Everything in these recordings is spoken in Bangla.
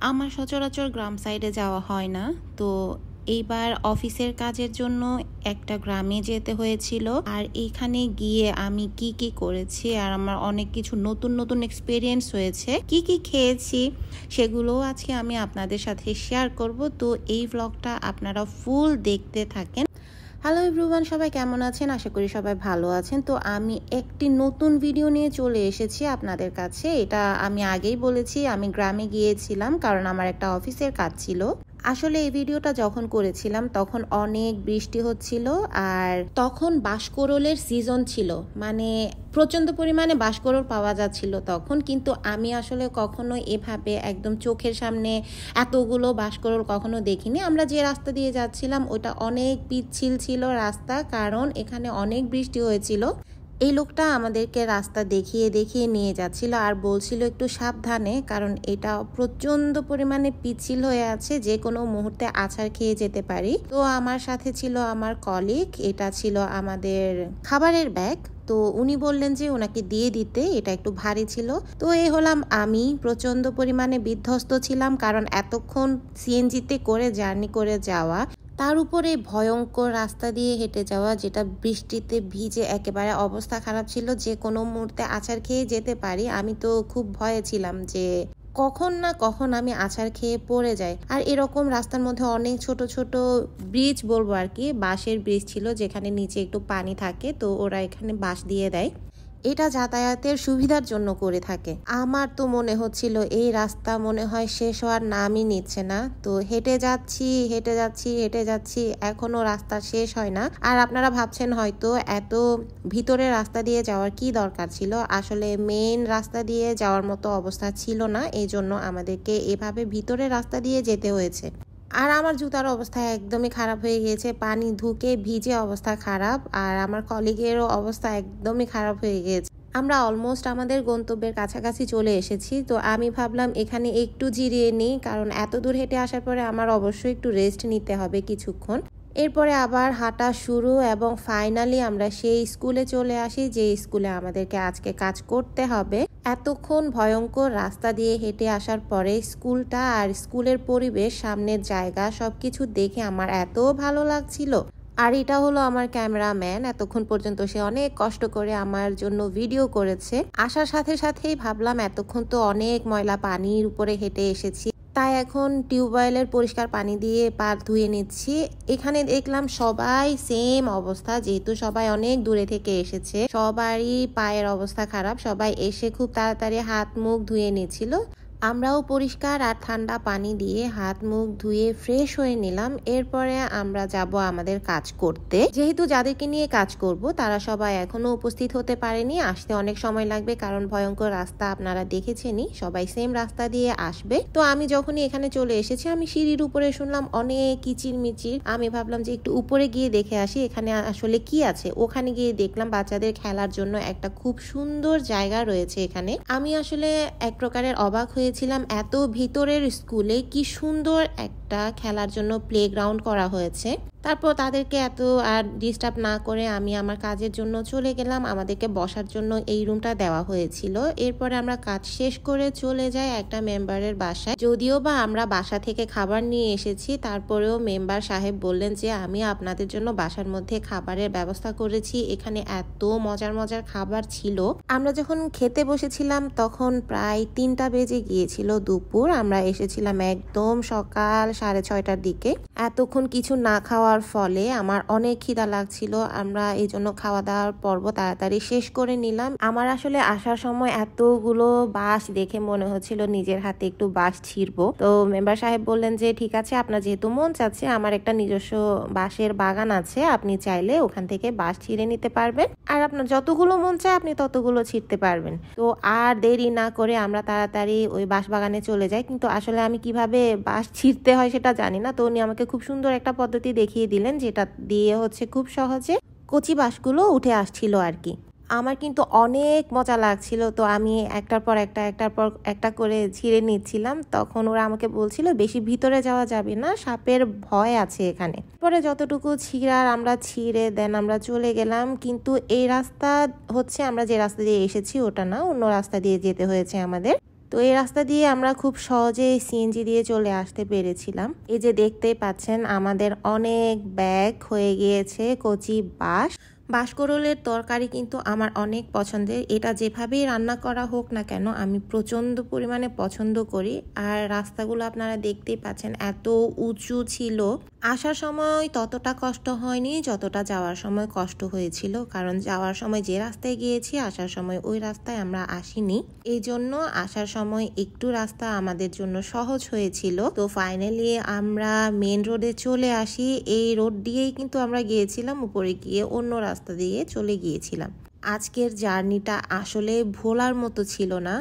আমার সচরাচর গ্রাম সাইডে যাওয়া হয় না, তো এইবার অফিসের কাজের জন্য একটা গ্রামে যেতে হয়েছিল। আর এইখানে গিয়ে আমি কি কি করেছি আর আমার অনেক কিছু নতুন নতুন এক্সপিরিয়েন্স হয়েছে, কি কি খেয়েছি সেগুলোও আজকে আমি আপনাদের সাথে শেয়ার করব। তো এই ব্লগটা আপনারা ফুল দেখতে থাকেন। হ্যালো এভরিওয়ান, সবাই কেমন আছেন? আশা করি সবাই ভালো আছেন। তো আমি একটি নতুন ভিডিও নিয়ে চলে এসেছি আপনাদের কাছে। এটা আমি আগেই বলেছি, আমি গ্রামে গিয়েছিলাম কারণ আমার একটা অফিসের কাজ ছিল। আসলে এই ভিডিওটা যখন করেছিলাম তখন অনেক বৃষ্টি হচ্ছিল, আর তখন বাঁশকরলের সিজন ছিল, মানে প্রচণ্ড পরিমাণে বাঁশকরল পাওয়া যাচ্ছিল তখন। কিন্তু আমি আসলে কখনো এভাবে একদম চোখের সামনে এতগুলো বাঁশকরল কখনো দেখিনি। আমরা যে রাস্তা দিয়ে যাচ্ছিলাম ওটা অনেক পিচ্ছিল ছিল রাস্তা, কারণ এখানে অনেক বৃষ্টি হয়েছিল। এই লোকটা আমাদেরকে রাস্তা দেখিয়ে দেখিয়ে নিয়ে যাচ্ছিল আর বলছিল একটু সাবধানে, কারণ এটা প্রচন্ড পরিমাণে পিচ্ছিল হয়ে আছে, যে কোনো মুহূর্তে আছাড় খেয়ে যেতে পারি। তো আমার সাথে ছিল আমার কলিগ, এটা ছিল আমাদের খাবারের ব্যাগ। তো উনি বললেন যে ওনাকে দিয়ে দিতে, এটা একটু ভারী ছিল। তো এই হলাম আমি, প্রচন্ড পরিমাণে বিধ্বস্ত ছিলাম, কারণ এতক্ষণ সিএনজিতে করে জার্নি করে যাওয়া, তার উপরে ভয়ঙ্কর রাস্তা দিয়ে হেঁটে যাওয়া, যেটা বৃষ্টিতে ভিজে একেবারে অবস্থা খারাপ ছিল, যে কোনো মুহূর্তে আছাড় খেয়ে যেতে পারি। আমি তো খুব ভয়ে ছিলাম যে কখন না কখন আমি আছাড় খেয়ে পড়ে যাই। আর এরকম রাস্তার মধ্যে অনেক ছোট ছোট ব্রিজ বলবো আর কি, বাঁশের ব্রিজ ছিল, যেখানে নিচে একটু পানি থাকে, তো ওরা এখানে বাঁশ দিয়ে দেয়, এটা যাতায়াতের সুবিধার জন্য করে থাকে। আমার তো মনে হচ্ছিল এই রাস্তা মনে হয় শেষ হওয়ার নামই নিচ্ছে না। তো হেঁটে যাচ্ছি হেঁটে যাচ্ছি হেঁটে যাচ্ছি, এখনো রাস্তা শেষ হয় না। আর আপনারা ভাবছেন হয়তো এত ভিতরে রাস্তা দিয়ে যাওয়ার কি দরকার ছিল। আসলে মেইন রাস্তা দিয়ে যাওয়ার মতো অবস্থা ছিল না, এই জন্য আমাদেরকে এভাবে ভিতরে রাস্তা দিয়ে যেতে হয়েছে। আর আমার জুতার অবস্থা একদমই খারাপ হয়ে গিয়েছে, পানি ঢুকে ভিজে অবস্থা খারাপ। আর আমার কলিগেরও অবস্থা একদমই খারাপ হয়ে গিয়েছে। আমরা অলমোস্ট আমাদের গন্তব্যের কাছাকাছি চলে এসেছি। তো আমি ভাবলাম এখানে একটু জিরিয়ে নিই, কারণ এত দূর হেঁটে আসার পরে আমার অবশ্যই একটু রেস্ট নিতে হবে কিছুক্ষণ। এরপরে আবার হাঁটা শুরু, এবং ফাইনালি আমরা সেই স্কুলে চলে আসি যে স্কুলে আমাদেরকে আজকে কাজ করতে হবে। এতক্ষণ ভয়ঙ্কর রাস্তা দিয়ে হেঁটে আসার পরে স্কুলটা আর স্কুলের পরিবেশ, সামনের জায়গা, সবকিছু দেখে আমার এত ভালো লাগছিল। আর এটা হলো আমার ক্যামেরাম্যান, এতক্ষণ পর্যন্ত সে অনেক কষ্ট করে আমার জন্য ভিডিও করেছে। আসার সাথে সাথেই ভাবলাম এতক্ষণ তো অনেক ময়লা পানির উপরে হেঁটে এসেছি, তাই এখন টিউবওয়েলের পরিষ্কার পানি দিয়ে পা ধুয়ে নিচ্ছি। এখানে দেখলাম সবাই সেম অবস্থা, যেহেতু সবাই অনেক দূরে থেকে এসেছে, সবারই পায়ের অবস্থা খারাপ। সবাই এসে খুব তাড়াতাড়ি হাত মুখ ধুয়ে নিচ্ছিল। আমরাও পরিষ্কার আর ঠান্ডা পানি দিয়ে হাত মুখ ধুয়ে ফ্রেশ হয়ে নিলাম। এরপরে আমরা যাব আমাদের কাজ করতে। যেহেতু যাদেরকে নিয়ে কাজ করব তারা সবাই এখনো উপস্থিত হতে পারেনি, আসতে অনেক সময় লাগবে, কারণ ভয়ঙ্কর রাস্তা আপনারা দেখেছেনই, সবাই সেম রাস্তা দিয়ে আসবে। তো আমি যখনই এখানে চলে এসেছি, আমি সিঁড়ির উপরে শুনলাম অনেক কিচির মিচির। আমি ভাবলাম যে একটু উপরে গিয়ে দেখে আসি এখানে আসলে কি আছে। ওখানে গিয়ে দেখলাম বাচ্চাদের খেলার জন্য একটা খুব সুন্দর জায়গা রয়েছে এখানে। আমি আসলে এক প্রকারের অবাক হয়ে ছিলাম, এত ভিতরের স্কুলে কি সুন্দর একটা খেলার জন্য প্লেগ্রাউন্ড করা হয়েছে। তারপর তাদেরকে এত আর ডিস্টার্ব না করে আমি আমার কাজের জন্য চলে গেলাম। আমাদেরকে বসার জন্য এই রুমটা দেওয়া হয়েছিল। এরপরে আমরা কাজ শেষ করে চলে যাই একটা মেম্বারের বাসায়। যদিও বা আমরা বাসা থেকে খাবার নিয়ে এসেছি, তারপরেও মেম্বার সাহেব বললেন যে আমি আপনাদের জন্য বাসার মধ্যে খাবারের ব্যবস্থা করেছি। এখানে এত মজার মজার খাবার ছিল। আমরা যখন খেতে বসেছিলাম তখন প্রায় 3টা বেজে গিয়েছিল দুপুর। আমরা এসেছিলাম একদম সকাল 6:30টার দিকে। এতক্ষণ কিছু না খাওয়ার ফলে আমার অনেক খিদা লাগছিল। আমরা এই জন্য খাওয়া দাওয়ার পর্ব তাড়াতাড়ি শেষ করে নিলাম। আমার আসলে আসার সময় এতগুলো বাঁশ দেখে মনে হচ্ছিল নিজের হাতে একটু বাঁশ ছিঁড়বো। তো মেম্বার সাহেব বললেন যে ঠিক আছে, আপনার যেহেতু মন চাচ্ছে, আমার একটা নিজস্ব বাঁশের বাগান আছে, আপনি চাইলে ওখান থেকে বাঁশ ছিঁড়ে নিতে পারবেন, আর আপনার যতগুলো মন চায় আপনি ততগুলো ছিঁড়তে পারবেন। তো আর দেরি না করে আমরা তাড়াতাড়ি ওই বাঁশ বাগানে চলে যাই। কিন্তু আসলে আমি কিভাবে বাঁশ ছিঁড়তে হয় সেটা জানি না, তো উনি আমাকে খুব সুন্দর একটা পদ্ধতি দেখিয়ে দিলেন, যেটা দিয়ে হচ্ছে খুব সহজে কচি বাঁশগুলো উঠে আসছিল আর কি। আমার কিন্তু অনেক মজা লাগছিল। তো আমি একটার পর একটা করে ছিঁড়ে নিচ্ছিলাম। তখন ওরা আমাকে বলছিল বেশি ভিতরে যাওয়া যাবে না, সাপের ভয় আছে এখানে। পরে যতটুকু ছিঁড়ার আমরা ছিঁড়ে দেন আমরা চলে গেলাম। কিন্তু এই রাস্তা হচ্ছে আমরা যে রাস্তা দিয়ে এসেছি ওটা না, অন্য রাস্তা দিয়ে যেতে হয়েছে আমাদের। তো এই রাস্তা দিয়ে আমরা খুব সহজে সিএনজি দিয়ে চলে আসতে পেরেছিলাম। এই যে দেখতেই পাচ্ছেন আমাদের অনেক ব্যাগ হয়ে গিয়েছে কচি বাঁশকরলের তরকারি কিন্তু আমার অনেক পছন্দের। এটা যেভাবেই রান্না করা হোক না কেন আমি প্রচণ্ড পরিমাণে পছন্দ করি। আর রাস্তাগুলো আপনারা দেখতেই পাচ্ছেন এত উঁচু ছিল। আসার সময় ততটা কষ্ট হয়নি যতটা যাওয়ার সময় কষ্ট হয়েছিল, কারণ যাওয়ার সময় যে রাস্তায় গিয়েছি আসার সময় ওই রাস্তায় আমরা আসিনি। এই জন্য আসার সময় একটু রাস্তা আমাদের জন্য সহজ হয়েছিল। তো ফাইনালি আমরা মেন রোডে চলে আসি। এই রোড দিয়েই কিন্তু আমরা গিয়েছিলাম, উপরে গিয়ে অন্য রাস্তা দিয়ে চলে গিয়েছিলাম। আজকের জার্নিটা আসলে ভোলার মতো ছিল না।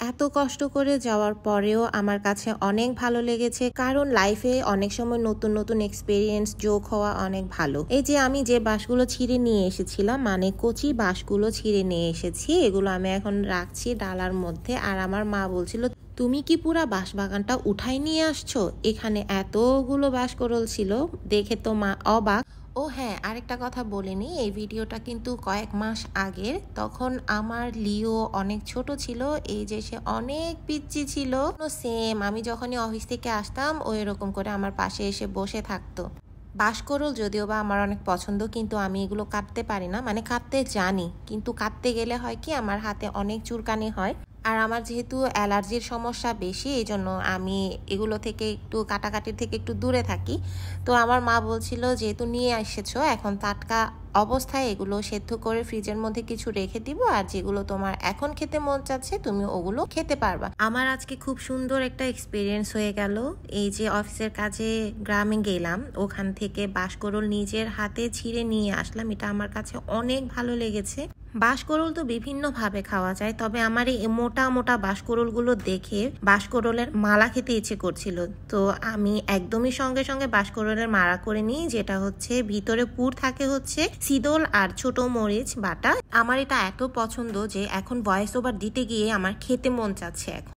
এত কষ্ট করে যাওয়ার পরেও আমার কাছে অনেক ভালো লেগেছে, কারণ লাইফে অনেক সময় নতুন নতুন এক্সপিরিয়েন্স যোগ হওয়া অনেক ভালো। এই যে আমি যে বাঁশগুলো ছিঁড়ে নিয়ে এসেছিলাম, মানে কচি বাঁশগুলো ছিঁড়ে নিয়ে এসেছি, এগুলো আমি এখন রাখছি ডালার মধ্যে। আর আমার মা বলছিল, তুমি কি পুরা বাঁশবাগানটা উঠাই নিয়ে আসছো? এখানে এতগুলো বাঁশকরল ছিল, দেখে তো মা অবাক। ও হ্যাঁ, আরেকটা কথা বলিনি, এই ভিডিওটা কিন্তু কয়েক মাস আগের। তখন আমার লিও অনেক ছোট ছিল, এই যে সে অনেক পিচ্চি ছিল। সেম আমি যখনই অফিস থেকে আসতাম ও এরকম করে আমার পাশে এসে বসে থাকতো। বাঁশকরল যদিও বা আমার অনেক পছন্দ, কিন্তু আমি এগুলো কাটতে পারি না, মানে কাটতে জানি কিন্তু কাটতে গেলে হয় কি আমার হাতে অনেক চুলকানি হয়। আর আমার যেহেতু অ্যালার্জির সমস্যা বেশি, এই জন্য আমি এগুলো থেকে একটু কাটাকাটির থেকে একটু দূরে থাকি। তো আমার মা বলছিল, যেহেতু নিয়ে এসেছো এখন টাটকা অবস্থায় এগুলো সেদ্ধ করে ফ্রিজের মধ্যে কিছু রেখে দিব, আর যেগুলো তোমার এখন খেতে মন চাচ্ছে তুমি ওগুলো খেতে পারবা। আমার আজকে খুব সুন্দর একটা এক্সপিরিয়েন্স হয়ে গেল। এই যে অফিসের কাজে গ্রামে গেলাম, ওখান থেকে বাঁশকরল নিজের হাতে ছিঁড়ে নিয়ে আসলাম, এটা আমার কাছে অনেক ভালো লেগেছে। বাঁশকরল তো বিভিন্ন ভাবে খাওয়া যায়, তবে আমার এই মোটা মোটা বাঁশকরলগুলো দেখে বাঁশকরলের মালা খেতে ইচ্ছে করছিল। তো আমি একদমই সঙ্গে সঙ্গে বাঁশকরলের মালা করে নিই, যেটা হচ্ছে ভিতরে পুর থাকে হচ্ছে সিদল আর ছোট মরিচ বাটা। আমার এটা এত পছন্দ যে এখন ভয়েস ওভার দিতে গিয়ে আমার খেতে মন চাচ্ছে এখন।